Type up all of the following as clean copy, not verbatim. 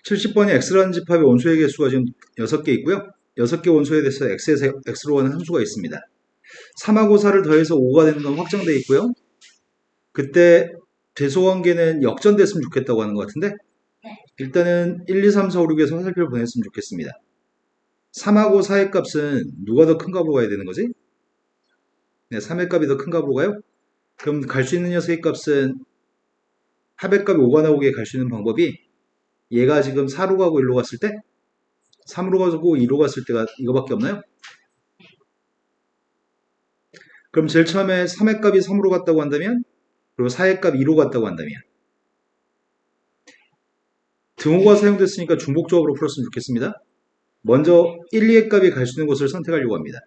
70번이 x라는 집합의 원소의 개수가 지금 6개 있고요. 6개 원소에 대해서 x에서 x로 가는 함수가 있습니다. 3하고 4를 더해서 5가 되는 건 확정되어 있고요. 그때 대소관계는 역전됐으면 좋겠다고 하는 것 같은데 일단은 1, 2, 3, 4, 5, 6에서 화살표를 보냈으면 좋겠습니다. 3하고 4의 값은 누가 더 큰 값으로 가야 되는 거지? 네, 3의 값이 더 큰 값으로 가요? 그럼 갈 수 있는 녀석의 값은 합의 값이 5가 나오게 갈 수 있는 방법이 얘가 지금 4로 가고 1로 갔을 때 3으로 가고 2로 갔을 때가 이거밖에 없나요? 그럼 제일 처음에 3의 값이 3으로 갔다고 한다면 그리고 4의 값이 2로 갔다고 한다면 등호가 사용됐으니까 중복조합으로 풀었으면 좋겠습니다. 먼저 1, 2의 값이 갈 수 있는 곳을 선택하려고 합니다.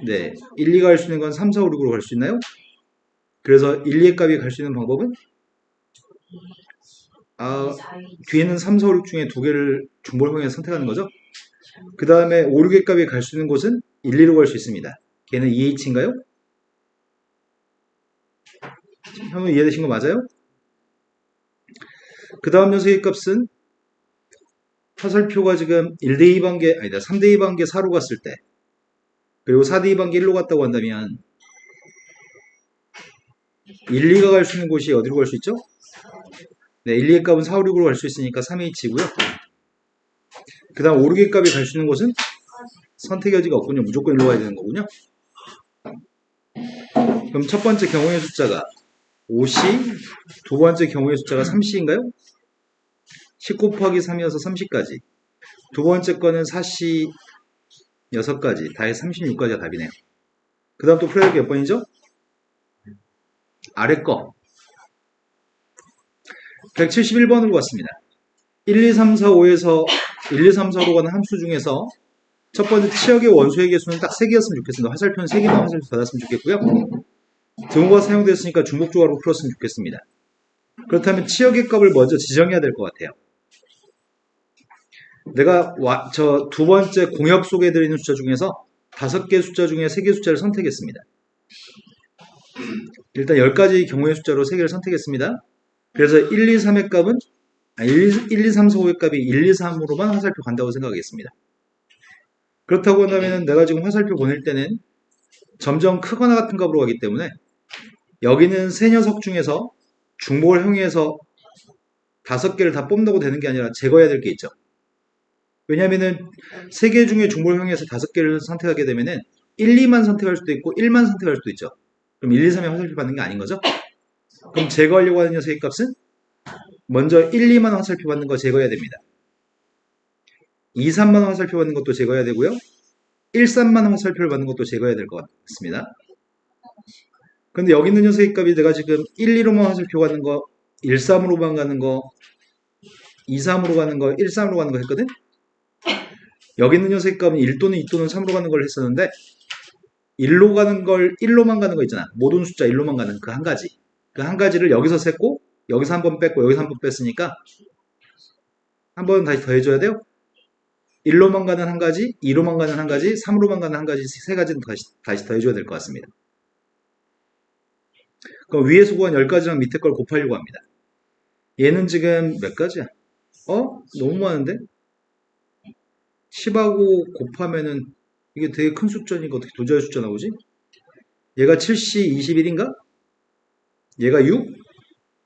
네, 1, 2가 갈 수 있는 건 3, 4, 5, 6으로 갈 수 있나요? 그래서 1, 2의 값이 갈 수 있는 방법은 뒤에는 3, 4, 5, 6 중에 두 개를 중복형에 선택하는 거죠. 그 다음에 5, 6의 값이 갈 수 있는 곳은 1, 2로 갈 수 있습니다. 걔는 2h인가요? 형은 이해되신 거 맞아요? 그 다음 녀석의 값은 화살표가 지금 1대2 반개, 아니다, 3대2 반개 4로 갔을 때 그리고 4대2 반개 1로 갔다고 한다면 1, 2가 갈 수 있는 곳이 어디로 갈 수 있죠? 네, 1, 2의 값은 4, 5, 6으로 갈 수 있으니까 3h고요. 그 다음 5, 6의 값이 갈 수 있는 곳은 선택 여지가 없군요. 무조건 1로 가야 되는 거군요. 그럼 첫 번째 경우의 숫자가 5c, 두 번째 경우의 숫자가 3c인가요? 10 곱하기 3이어서 30까지. 두 번째 거는 4c 6가지. 다 해서 36가지가 답이네요. 그 다음 또 풀어야 될 게 몇 번이죠? 아래 거. 171번으로 갔습니다. 1, 2, 3, 4, 5에서 1, 2, 3, 4로 가는 함수 중에서 첫 번째 치역의 원소의 개수는 딱 3개였으면 좋겠습니다. 화살표는 3개만 화살표 받았으면 좋겠고요. 등호가 사용됐으니까 중복조합으로 풀었으면 좋겠습니다. 그렇다면 치역의 값을 먼저 지정해야 될 것 같아요. 내가 저 두 번째 공역 속에 들어있는 숫자 중에서 5개 숫자 중에 3개 숫자를 선택했습니다. 일단 10가지 경우의 숫자로 3개를 선택했습니다. 그래서 1, 2, 3의 값은 1, 2, 3, 4, 5의 값이 1, 2, 3으로만 화살표 간다고 생각하겠습니다. 그렇다고 한다면 내가 지금 화살표 보낼 때는 점점 크거나 같은 값으로 가기 때문에 여기는 세 녀석 중에서 중복을 형해서 5개를 다 뽑는다고 되는 게 아니라 제거해야 될 게 있죠. 왜냐면은 3개 중에 중복을 형해서 5개를 선택하게 되면은 1, 2만 선택할 수도 있고 1만 선택할 수도 있죠. 그럼 1, 2, 3에 화살표 받는 게 아닌 거죠? 그럼 제거하려고 하는 녀석의 값은 먼저 1, 2만 화살표 받는 거 제거해야 됩니다. 2, 3만 화살표 받는 것도 제거해야 되고요. 1, 3만 화살표를 받는 것도 제거해야 될 것 같습니다. 근데 여기 있는 녀석의 값이 내가 지금 1, 2로만 화살표 가는 거, 1, 3으로만 가는 거, 2, 3으로 가는 거, 1, 3으로 가는 거 했거든? 여기 있는 녀석의 값은 1 또는 2 또는 3으로 가는 걸 했었는데 1로 가는 걸 1로만 가는 거 있잖아. 모든 숫자 1로만 가는 그 한 가지. 그 한 가지를 여기서 셌고 여기서 한 번 뺐고 여기서 한 번 뺐으니까 한 번 다시 더해줘야 돼요. 1로만 가는 한 가지, 2로만 가는 한 가지, 3으로만 가는 한 가지, 세 가지는 다시 더해줘야 될 것 같습니다. 그럼 위에서 구한 10가지랑 밑에 걸 곱하려고 합니다. 얘는 지금 몇 가지야? 너무 많은데? 10하고 곱하면은 이게 되게 큰 숫자니까 어떻게 두 자리 숫자 나오지? 얘가 7C 21인가? 얘가 6?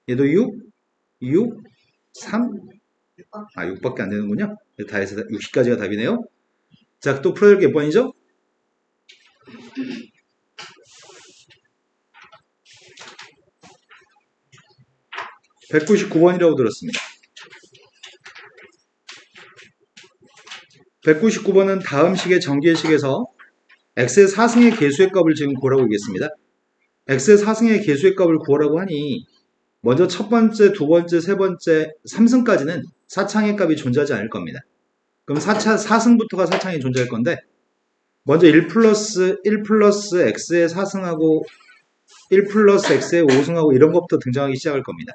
얘도 6? 6? 3? 6밖에 안 되는군요. 다 해서 60까지가 답이네요. 자, 또 풀어야 될 게 몇 번이죠? 199번이라고 들었습니다. 199번은 다음 식의 전개식에서 x의 4승의 개수의 값을 지금 구하라고 얘기했습니다. x의 4승의 개수의 값을 구하라고 하니 먼저 첫 번째, 두 번째, 세 번째, 3승까지는 사창의 값이 존재하지 않을 겁니다. 그럼 4승부터가 사창이 존재할 건데 먼저 1 플러스 x의 4승하고 1 플러스 x의 5승하고 이런 것부터 등장하기 시작할 겁니다.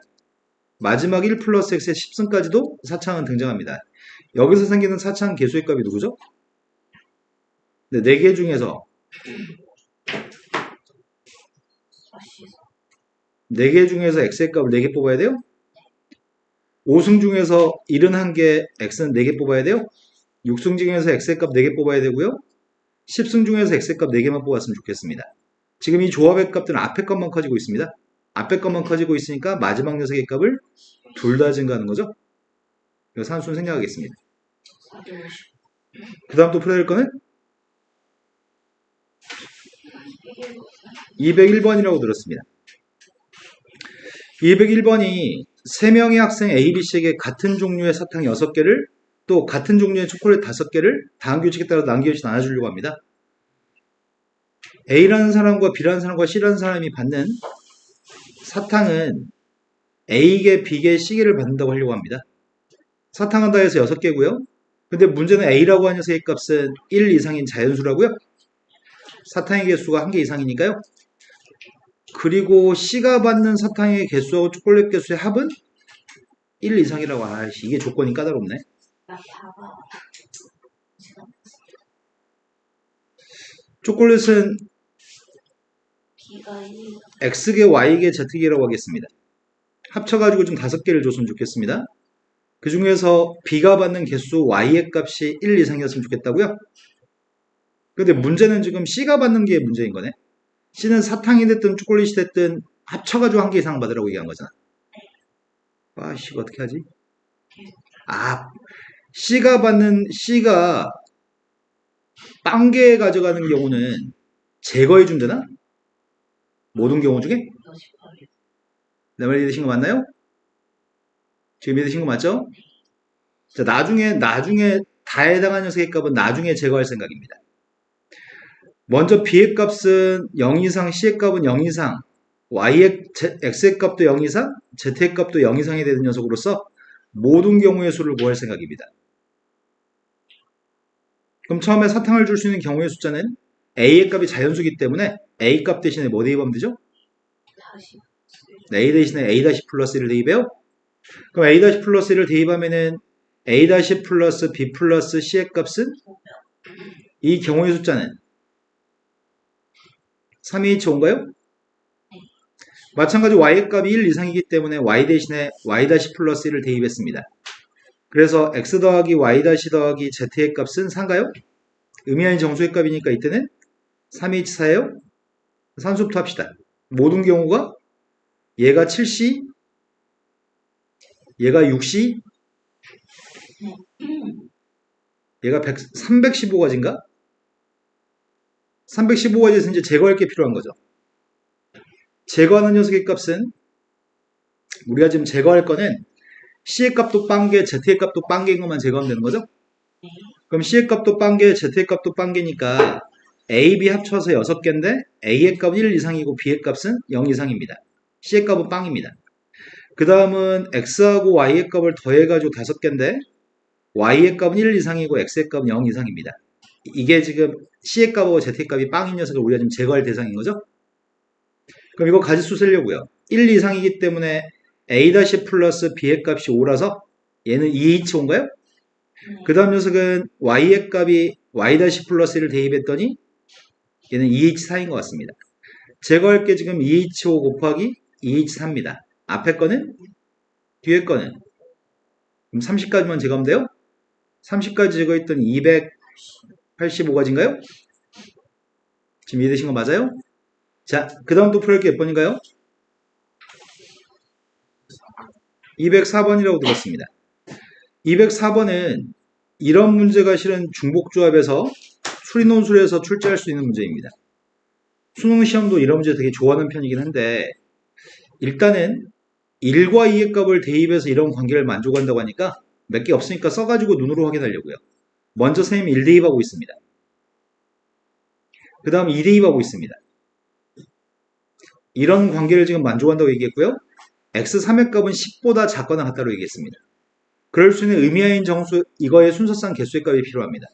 마지막 1 플러스 x의 10승까지도 사창은 등장합니다. 여기서 생기는 사창 개수의 값이 누구죠? 네, 4개 중에서 4개 중에서 x의 값을 4개 뽑아야 돼요? 5승 중에서 71개, x는 4개 뽑아야 돼요. 6승 중에서 x의 값 4개 뽑아야 되고요. 10승 중에서 x의 값 4개만 뽑았으면 좋겠습니다. 지금 이 조합의 값들은 앞에 값만 커지고 있습니다. 앞에 값만 커지고 있으니까 마지막 녀석의 값을 둘 다 증가하는 거죠. 그래서 산수는 생략하겠습니다. 그 다음 또 풀어야 될 거는 201번이라고 들었습니다. 201번이 3명의 학생 A, B, C에게 같은 종류의 사탕 6개를 또 같은 종류의 초콜릿 5개를 다음 규칙에 따라 남겨주시 나눠주려고 합니다. A라는 사람과 B라는 사람과 C라는 사람이 받는 사탕은 A개, B개, C개를 받는다고 하려고 합니다. 사탕은 다 해서 6개고요. 근데 문제는 A라고 하는 녀석의 값은 1 이상인 자연수라고요. 사탕의 개수가 1개 이상이니까요. 그리고 C가 받는 사탕의 개수하고 초콜릿 개수의 합은 1 이상이라고. 아이씨, 이게 조건이 까다롭네. 초콜릿은 X개, Y개, Z개라고 하겠습니다. 합쳐가지고 좀 5개를 줬으면 좋겠습니다. 그 중에서 B가 받는 개수 Y의 값이 1 이상이었으면 좋겠다고요? 근데 문제는 지금 C가 받는 게 문제인 거네. C는 사탕이 됐든 초콜릿이 됐든 합쳐가지고 1개 이상 받으라고 얘기한 거잖아. 아씨, 이거 어떻게 하지? C가 빵개 가져가는 경우는 제거해 준다나? 모든 경우 중에? 내 말 이해되신 거 맞나요? 지금 이해되신 거 맞죠? 자, 나중에 다 해당하는 녀석의 값은 나중에 제거할 생각입니다. 먼저 B의 값은 0 이상, C의 값은 0 이상, X의 값도 0 이상, Z의 값도 0 이상이 되는 녀석으로서 모든 경우의 수를 구할 생각입니다. 그럼 처음에 사탕을 줄 수 있는 경우의 숫자는 A의 값이 자연수이기 때문에 A 값 대신에 뭐 대입하면 되죠? A 대신에 A 플러스 1을 대입해요? 그럼 A 플러스 1을 대입하면은 A 플러스 B 플러스 C의 값은 이 경우의 숫자는 325인가요? 마찬가지 Y의 값이 1 이상이기 때문에 Y 대신에 Y 플러스 1을 대입했습니다. 그래서 X 더하기 Y 더하기 Z의 값은 4인가요? 의미 아닌 정수의 값이니까 이때는 324예요? 산수부터 합시다. 모든 경우가 얘가 7C, 얘가 6C, 얘가 315가지인가? 315가지에서 이제 제거할 게 필요한 거죠. 제거하는 녀석의 값은 우리가 지금 제거할 거는 C의 값도 빵개, Z의 값도 빵개인 것만 제거하면 되는 거죠? 그럼 C의 값도 빵개, Z의 값도 빵개니까 A, B 합쳐서 6개인데 A의 값은 1 이상이고 B의 값은 0 이상입니다. C의 값은 빵입니다. 그 다음은 X하고 Y의 값을 더해가지고 5개인데 Y의 값은 1 이상이고 X의 값은 0 이상입니다. 이게 지금 C의 값하고 Z의 값이 빵인 녀석을 우리가 지금 제거할 대상인 거죠? 그럼 이거 가지수 쓰려고요. 1 이상이기 때문에 A 플러스 B의 값이 5라서 얘는 2H5인가요? 그 다음 녀석은 Y의 값이 Y 플러스 1을 대입했더니 얘는 2H4인 것 같습니다. 제거할 게 지금 2H5 곱하기 2H4입니다. 앞에 거는? 뒤에 거는? 그럼 30까지만 제거하면 돼요? 30까지 제거했더니 285가지인가요? 지금 이해되신 거 맞아요? 자, 그 다음 또 풀을 게 몇 번인가요? 204번이라고 들었습니다. 204번은 이런 문제가 실은 중복조합에서 수리논술에서 출제할 수 있는 문제입니다. 수능 시험도 이런 문제 되게 좋아하는 편이긴 한데 일단은 1과 2의 값을 대입해서 이런 관계를 만족한다고 하니까 몇 개 없으니까 써가지고 눈으로 확인하려고요. 먼저 선생님이 1 대입하고 있습니다. 그 다음 2 대입하고 있습니다. 이런 관계를 지금 만족한다고 얘기했고요. x3의 값은 10보다 작거나 같다고 얘기했습니다. 그럴 수 있는 의미하인 정수, 이거의 순서상 개수의 값이 필요합니다.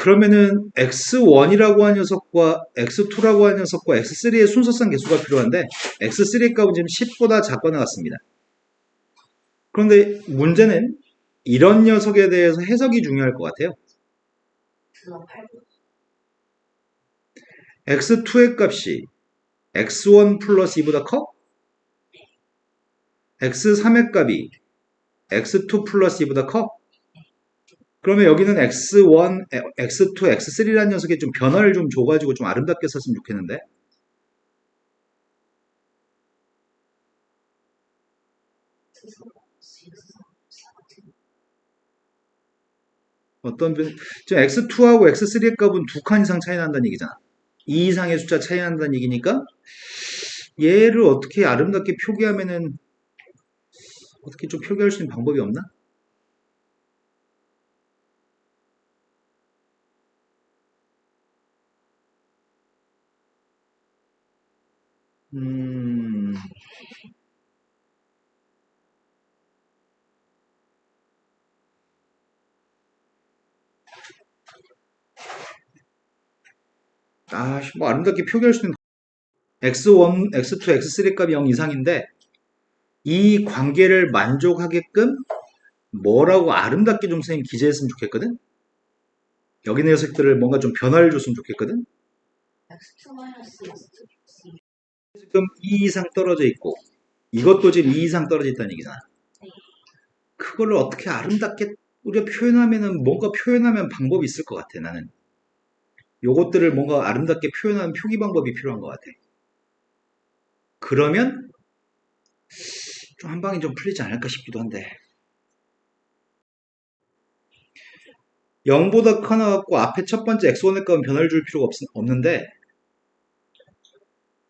그러면은 x1이라고 하는 녀석과 x2라고 하는 녀석과 x3의 순서상 개수가 필요한데 x3의 값은 지금 10보다 작거나 같습니다. 그런데 문제는 이런 녀석에 대해서 해석이 중요할 것 같아요. x2의 값이 x1 플러스 2보다 커? x3의 값이 x2 플러스 2보다 커? 그러면 여기는 x1, x2, x3라는 녀석에 좀 변화를 좀 줘가지고 좀 아름답게 썼으면 좋겠는데. 어떤 변, 지금 x2하고 x3의 값은 두 칸 이상 차이 난다는 얘기잖아. 2 이상의 숫자 차이 난다는 얘기니까 얘를 어떻게 아름답게 표기하면은 어떻게 좀 표기할 수 있는 방법이 없나? 음, 뭐 아름답게 표기할 수 있는 x1, x2, x3 값이 0 이상인데 이 관계를 만족하게끔 뭐라고 아름답게 좀 선생님 기재했으면 좋겠거든? 여기 녀석들을 뭔가 좀 변화를 줬으면 좋겠거든? 지금 2 이상 떨어져 있고 이것도 지금 2 이상 떨어져 있다는 얘기잖아. 그걸 어떻게 아름답게 우리가 표현하면은 뭔가 표현하면 방법이 있을 것 같아 나는. 요것들을 뭔가 아름답게 표현하는 표기 방법이 필요한 것 같아. 그러면 좀 한 방에 좀 풀리지 않을까 싶기도 한데 0보다 커 나왔고 앞에 첫 번째 x1의 값은 변화를 줄 필요가 없는데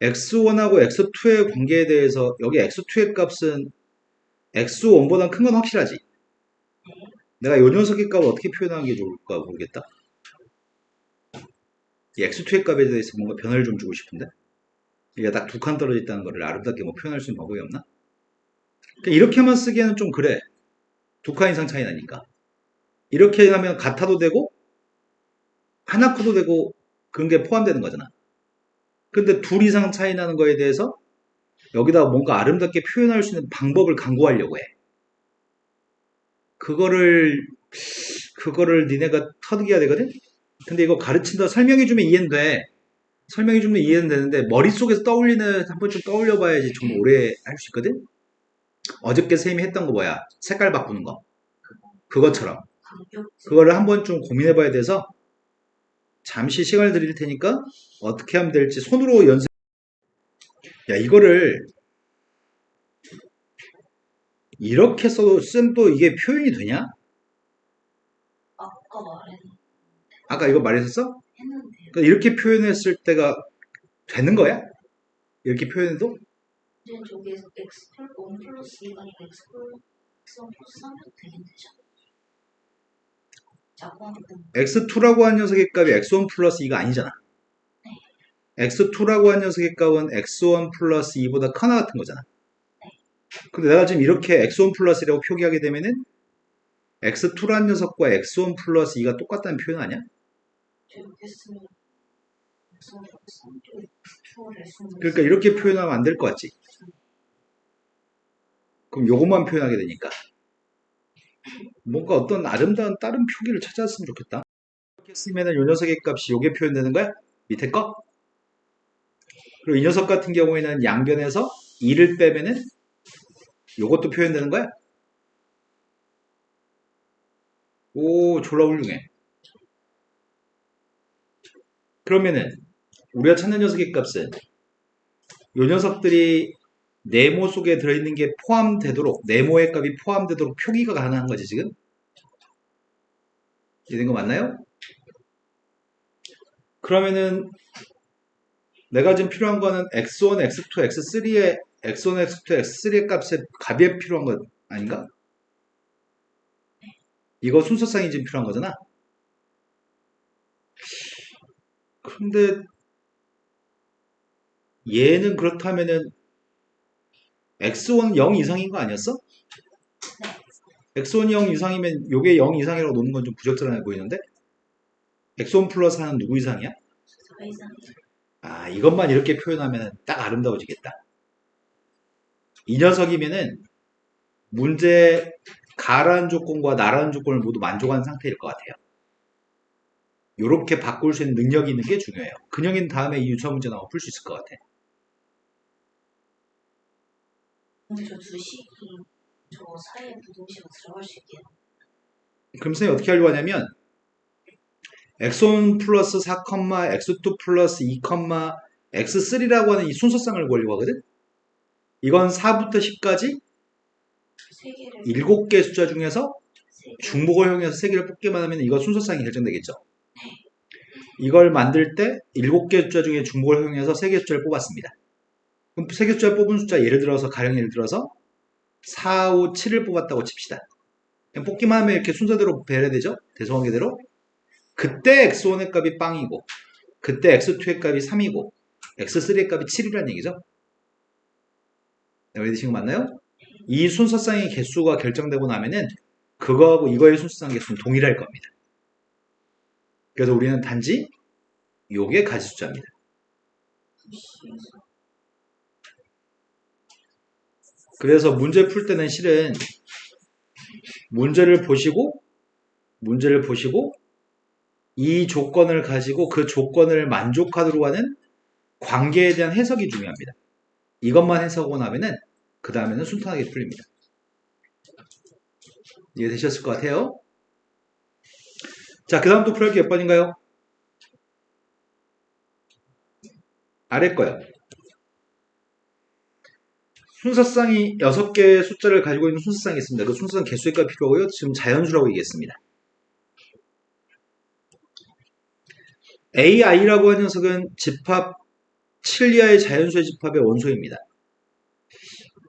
x1하고 x2의 관계에 대해서 여기 x2의 값은 x1보다 큰 건 확실하지. 내가 요 녀석의 값을 어떻게 표현하는 게 좋을까 모르겠다. 이 x2의 값에 대해서 뭔가 변화를 좀 주고 싶은데 이게 딱 두 칸 떨어져 있다는 거를 아름답게 뭐 표현할 수 있는 방법이 없나? 그러니까 이렇게만 쓰기에는 좀 그래. 두 칸 이상 차이 나니까. 이렇게 하면 같아도 되고 하나 커도 되고 그런 게 포함되는 거잖아. 근데 둘 이상 차이 나는 거에 대해서 여기다 뭔가 아름답게 표현할 수 있는 방법을 강구하려고 해. 그거를 니네가 터득해야 되거든? 근데 이거 가르친다 설명해주면 이해는 돼. 설명해주면 이해는 되는데 머릿속에서 떠올리는 한 번쯤 떠올려봐야지 좀 오래 할 수 있거든? 어저께 선생님이 했던 거 뭐야? 색깔 바꾸는 거. 그것처럼. 그거를 한 번쯤 고민해봐야 돼서 잠시 시간을 드릴 테니까 어떻게 하면 될지 손으로 연습. 야, 이거를 이렇게 써도 쌤 또 이게 표현이 되냐? 아까 이거 말했었어? 그러니까 이렇게 표현했을 때가 되는 거야? 이렇게 표현해도? x2라고 한 녀석의 값이 x1 플러스 2가 아니잖아. x2라고 한 녀석의 값은 x1 플러스 2보다 커나 같은 거잖아. 근데 내가 지금 이렇게 x1 플러스라고 표기하게 되면은 x2라는 녀석과 x1 플러스 2가 똑같다는 표현 아니야? 그러니까 이렇게 표현하면 안 될 것 같지? 그럼 요것만 표현하게 되니까 뭔가 어떤 아름다운 다른 표기를 찾았으면 좋겠다. 이렇게 쓰면은 요 녀석의 값이 요게 표현되는 거야? 밑에 거? 그리고 이 녀석 같은 경우에는 양변에서 2를 빼면은 요것도 표현되는 거야? 오, 졸라 훌륭해. 그러면은 우리가 찾는 녀석의 값은 요 녀석들이 네모 속에 들어있는 게 포함되도록 네모의 값이 포함되도록 표기가 가능한 거지 지금? 이런 거 맞나요? 그러면은 내가 지금 필요한 거는 x1, x2, x3의 x1, x2, x3의 값의 값이 필요한 거 아닌가? 이거 순서상이 지금 필요한 거잖아. 근데 얘는 그렇다면은 x1은 0 이상인 거 아니었어? x1이 0 이상이면 요게 0 이상이라고 놓는 건 좀 부적절해 보이는데? x1 플러스 하는 누구 이상이야? 아, 이것만 이렇게 표현하면 딱 아름다워지겠다. 이 녀석이면은 문제 가라는 조건과 나라는 조건을 모두 만족한 상태일 것 같아요. 이렇게 바꿀 수 있는 능력이 있는 게 중요해요. 근형인 다음에 이 유추화 문제 나오면 풀 수 있을 것 같아. 근데 저 주식이 저 사이에 부동식으로 들어갈 수 있게. 그럼 선생님 어떻게 하려고 하냐면 x1 플러스 4, x2 플러스 2, x3라고 하는 이 순서쌍을 구하려고 하거든. 이건 4부터 10까지 세 개를 7개의 숫자 중에서 세 개. 중복을 이용해서 3개를 뽑기만 하면 이거 순서쌍이 결정되겠죠. 이걸 만들 때 7개의 숫자 중에 중복을 이용해서 3개의 숫자를 뽑았습니다. 그럼 3개의 숫자를 뽑은 숫자 예를 들어서 가령 예를 들어서 4, 5, 7을 뽑았다고 칩시다. 그냥 뽑기만 하면 이렇게 순서대로 배열해야 되죠. 대소관계대로. 그때 x1의 값이 빵이고 그때 x2의 값이 3이고 x3의 값이 7이라는 얘기죠. 이해되신 거 맞나요? 이 순서쌍의 개수가 결정되고 나면은 그거하고 이거의 순서쌍 개수는 동일할 겁니다. 그래서 우리는 단지 요게 가지 숫자입니다. 그래서 문제 풀 때는 실은 문제를 보시고 이 조건을 가지고 그 조건을 만족하도록 하는 관계에 대한 해석이 중요합니다. 이것만 해석하고 나면은 그 다음에는 순탄하게 풀립니다. 이해되셨을 것 같아요. 자, 그 다음 또 풀할 게 몇 번인가요? 아래 거요. 순서쌍이 6개의 숫자를 가지고 있는 순서쌍이 있습니다. 그 순서쌍 개수의 값이 필요하고요. 지금 자연수라고 얘기했습니다. AI라고 하는 녀석은 집합 7 이하의 자연수의 집합의 원소입니다.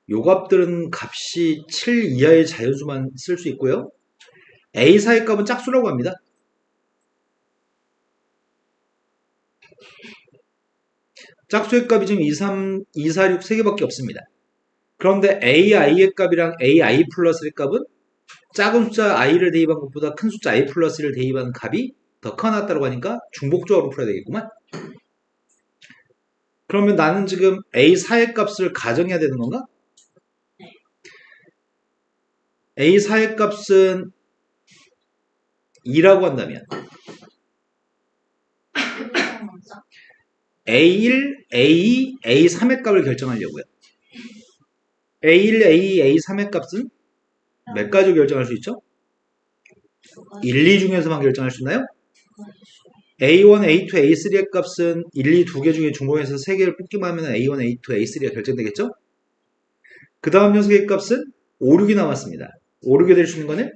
요 값들은 값이 7 이하의 자연수만 쓸 수 있고요. A4의 값은 짝수라고 합니다. 짝수의 값이 지금 2, 3, 2, 4, 6 3개밖에 없습니다. 그런데 AI의 값이랑 AI 플러스의 값은 작은 숫자 i를 대입한 것보다 큰 숫자 i 플러스를 대입한 값이 더 커놨다고 하니까 중복조합으로 풀어야 되겠구만. 그러면 나는 지금 A4의 값을 가정해야 되는 건가? A4의 값은 2라고 한다면 A1, A2, A3의 값을 결정하려고요. A1, A2, A3의 값은 몇 가지로 결정할 수 있죠? 1, 2 중에서만 결정할 수 있나요? A1, A2, A3의 값은 1, 2 두 개 중에 중복해서 3개를 뽑기만 하면 A1, A2, A3가 결정되겠죠? 그 다음 녀석의 값은 5, 6이 남았습니다. 5, 6이 될 수 있는 거는?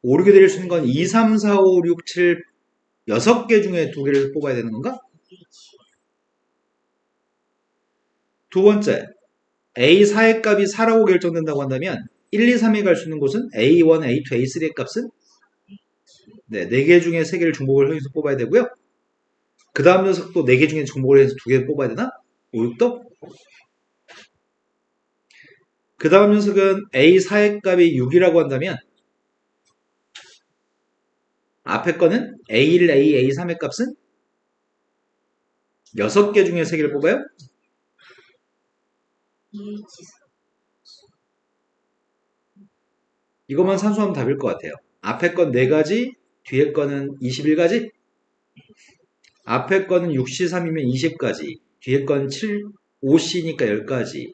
5, 6이 될 수 있는 건 2, 3, 4, 5, 6, 7, 6개 중에 2개를 뽑아야 되는 건가? 두 번째, A4의 값이 4라고 결정된다고 한다면 1, 2, 3이 갈 수 있는 곳은 A1, A2, A3의 값은 네, 4개 중에 3개를 중복을 해서 뽑아야 되고요. 그 다음 녀석도 4개 중에 중복을 해서 2개 뽑아야 되나? 5, 6도? 그 다음 녀석은 A4의 값이 6이라고 한다면 앞에 거는 A1, A, A3의 값은 6개 중에 3개를 뽑아요? 이것만 산수하면 답일 것 같아요. 앞에 건 4가지, 뒤에 거는 21가지? 앞에 거는 6C3이면 20가지, 뒤에 건 7, 5C니까 10가지,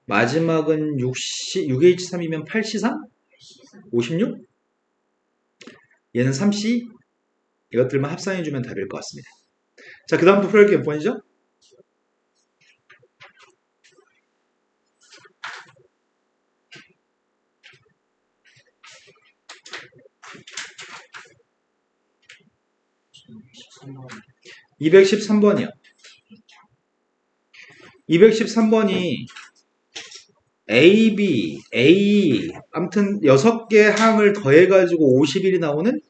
마지막은 6H3이면 8C3? 56? 얘는 3C? 이것들만 합산해주면 답일 것 같습니다. 자, 그 다음부터 풀어볼 게 몇 번이죠? (213번이요) 213번이 A, B, A, 아무튼 6개 항을 더해가지고 51이 나오는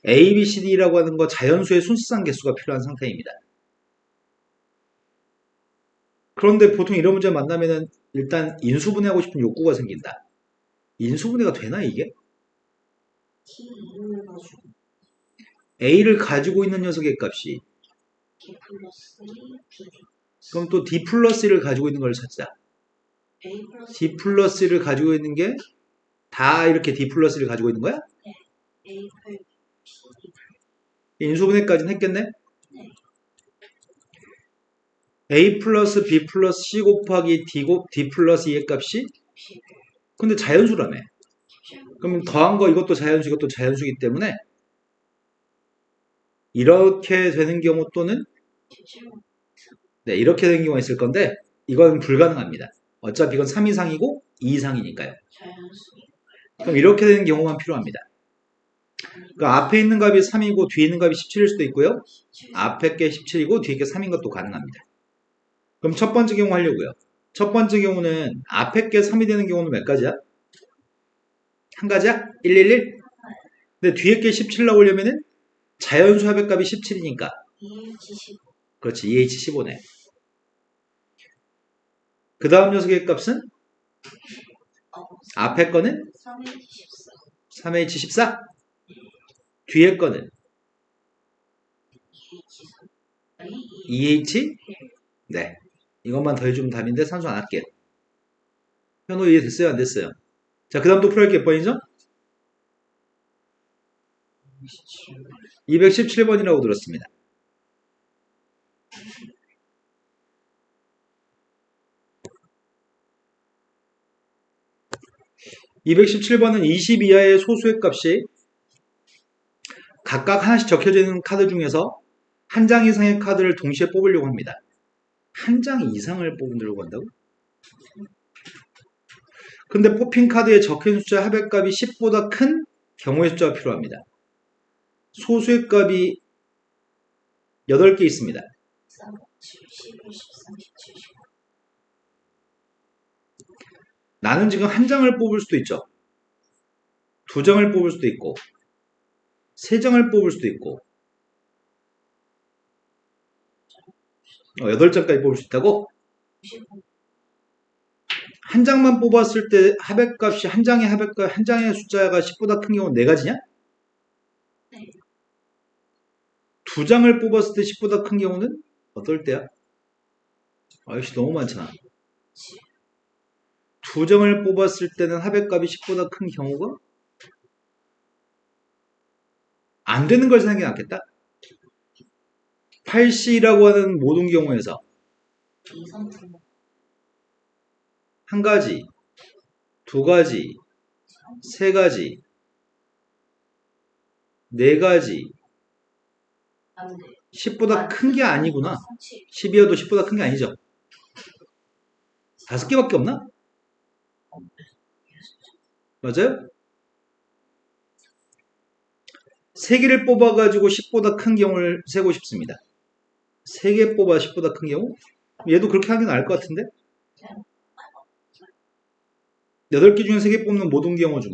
A, B, C, D라고 하는 거 자연수의 순수상 개수가 필요한 상태입니다. 그런데 보통 이런 문제 만나면은 일단 인수분해하고 싶은 욕구가 생긴다. 인수분해가 되나 이게? A를 가지고 있는 녀석의 값이 그럼 또 D 플러스 1을 가지고 있는 걸 찾자. D 플러스 1을 가지고 있는 게 다 이렇게 D 플러스 1을 가지고 있는 거야? 인수분해까지는 했겠네? A 플러스 B 플러스 C 곱하기 D 플러스 E의 값이 11. 근데 자연수라며. 17. 그럼 더한 거 이것도 자연수 이것도 자연수이기 때문에 이렇게 되는 경우 또는 17. 네, 이렇게 되는 경우가 있을 건데 이건 불가능합니다. 어차피 이건 3 이상이고 2 이상이니까요. 자연수. 그럼 이렇게 되는 경우만 필요합니다. 그 앞에 있는 값이 3이고 뒤에 있는 값이 17일 수도 있고요. 17. 앞에 게 17이고 뒤에 게 3인 것도 가능합니다. 그럼 첫 번째 경우 하려고요. 첫 번째 경우는 앞에 게 3이 되는 경우는 몇 가지야? 한 가지야? 111? 근데 뒤에 게 17 나오려면은 자연수 합의값이 17이니까 2H15. 그렇지 2H15네. 그 다음 녀석의 값은 앞에 거는 3H14. 3H14 뒤에 거는 2H3. 2H 네 이것만 더해주면 답인데 산수 안 할게요. 현호 이해됐어요? 안 됐어요? 자, 그 다음 또 풀어볼게요. 몇 번이죠? 217번이라고 들었습니다. (217번은) 20 이하의 소수의 값이 각각 하나씩 적혀져 있는 카드 중에서 한 장 이상의 카드를 동시에 뽑으려고 합니다. 한 장 이상을 뽑으려고 한다고? 근데 뽑힌 카드에 적혀있는 숫자 합의값이 10보다 큰 경우의 숫자가 필요합니다. 소수의 값이 8개 있습니다. 3, 7, 11, 13, 17, 18. 나는 지금 한 장을 뽑을 수도 있죠. 두 장을 뽑을 수도 있고, 세 장을 뽑을 수도 있고, 8장까지 뽑을 수 있다고? 15. 한 장만 뽑았을 때 합의값이 한 장의 합의값, 한 장의 숫자가 10보다 큰 경우는 4가지냐? 네. 두 장을 뽑았을 때 10보다 큰 경우는 어떨 때야? 아이씨, 너무 많잖아. 두 장을 뽑았을 때는 합의값이 10보다 큰 경우가 안 되는 걸 생각이 낫겠다. 8C라고 하는 모든 경우에서 2, 3, 9. 한 가지, 두 가지, 세 가지, 네 가지, 안 돼. 10보다 큰 게 아니구나. 3, 7. 10이어도 10보다 큰 게 아니죠. 5개밖에 없나? 맞아요? 3개를 뽑아가지고 10보다 큰 경우를 세고 싶습니다. 3개 뽑아 10보다 큰 경우? 얘도 그렇게 하는 게 나을 것 같은데? 8개 중에 3개 뽑는 모든 경우 중에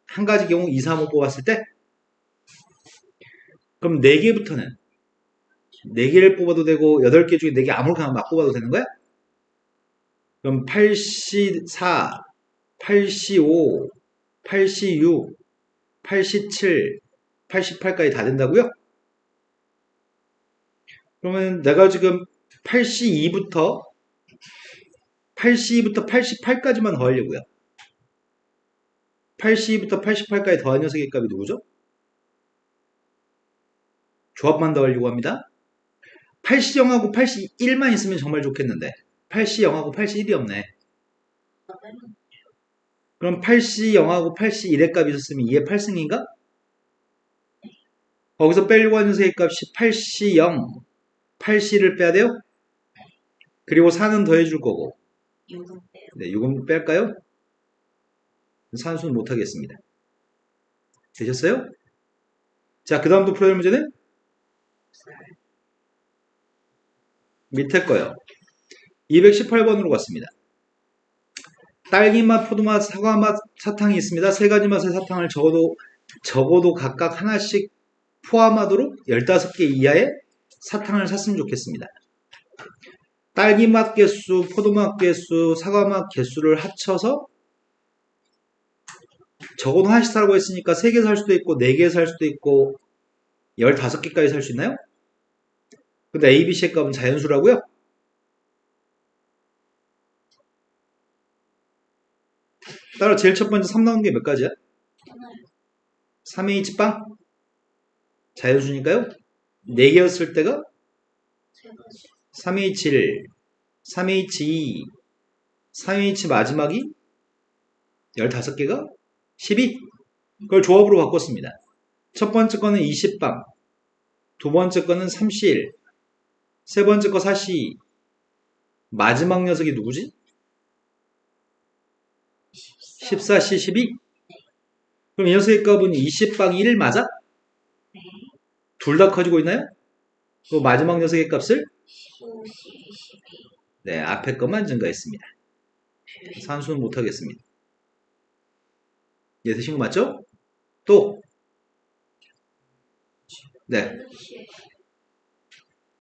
한 가지 경우 2, 3, 5 뽑았을 때 그럼 4개부터는 4개를 뽑아도 되고 8개 중에 4개 아무렇게나 막 뽑아도 되는 거야? 그럼 84, 85, 86, 87, 88까지 다 된다고요? 그러면 내가 지금 82부터 88까지만 더하려고요. 82부터 88까지 더한 녀석의 값이 누구죠? 조합만 더하려고 합니다. 80하고 81만 있으면 정말 좋겠는데 80하고 81이 없네. 그럼 80하고 81의 값이 있었으면 2의 8승인가? 거기서 빼려고 하는 녀석의 값이 80, 80을 빼야 돼요? 그리고 4는 더해줄 거고 6은 빼요. 네, 6은 뺄까요? 산수는 못하겠습니다. 되셨어요? 자, 그 다음 또 풀어야 할 문제는 밑에 거요. 218번으로 갔습니다. 딸기맛, 포도맛, 사과맛, 사탕이 있습니다. 세 가지 맛의 사탕을 적어도 각각 하나씩 포함하도록 15개 이하의 사탕을 샀으면 좋겠습니다. 딸기맛 개수, 포도맛 개수, 사과맛 개수를 합쳐서 적어도 하나씩 사라고 했으니까 3개 살 수도 있고 4개 살 수도 있고 15개까지 살 수 있나요? 근데 A, B, C의 값은 자연수라고요? 따라 제일 첫 번째 3 나오는 게 몇 가지야? 하나요. 3H빵? 자연수니까요? 4개였을 때가 세 가지. 3H1, 3H2, 3H 마지막이 15개가 12. 그걸 조합으로 바꿨습니다. 첫 번째 거는 20방, 두 번째 거는 3C1, 세 번째 거 4C2, 마지막 녀석이 누구지? 14C, 12? 그럼 이 녀석의 값은 20방 1 맞아? 네. 둘 다 커지고 있나요? 그 마지막 녀석의 값을 15C, 12. 네, 앞에 것만 증가했습니다. 산수는 못하겠습니다. 이해되신 거 맞죠? 또 네,